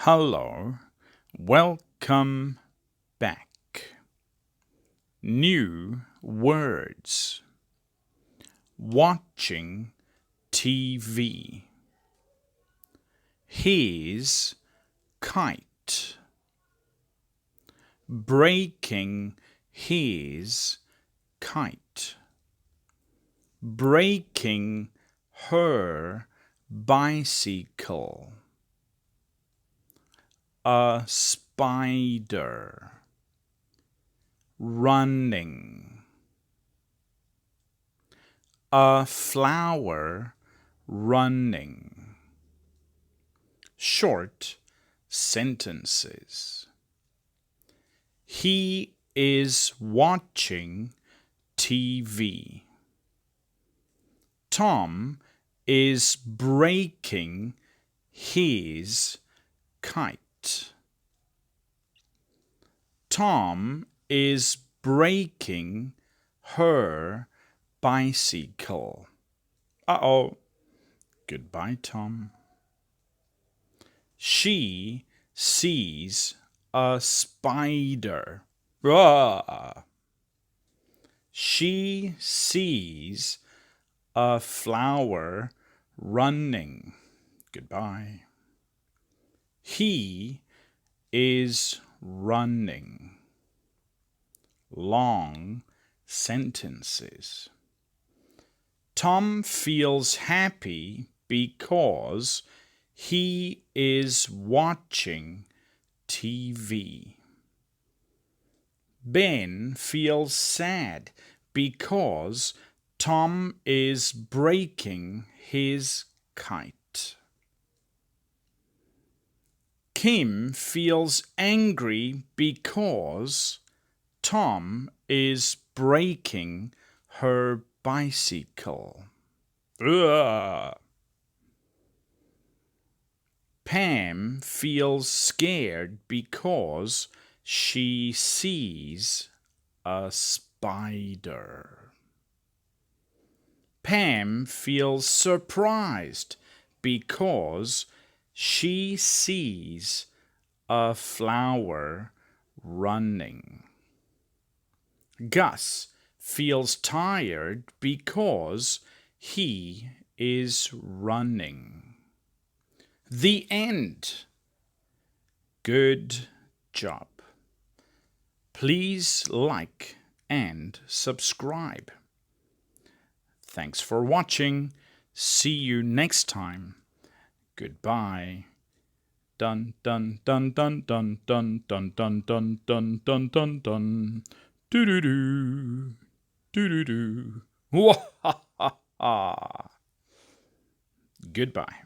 Hello, welcome back. New words. Watching TV. His kite. Breaking his kite. Breaking her bicycle. A spider. Running. A flower running. Short sentences. He is watching TV. Tom is breaking his kite. Tom is breaking her bicycle. Uh-oh. Goodbye, Tom. She sees a spider. Ah. She sees a flower running. Goodbye. He is running. Long sentences. Tom feels happy because he is watching TV. Ben feels sad because Tom is breaking his kite. Kim feels angry because Tom is breaking her bicycle. Ugh. Pam feels scared because she sees a spider. Pam feels surprised because she sees a flower running. Gus feels tired because he is running. The end. Good job. Please like and subscribe. Thanks for watching. See you next time. Goodbye. Dun dun dun dun dun dun dun dun dun dun dun dun dun. Do do do. Do do do. Wah ha ha ha. Goodbye.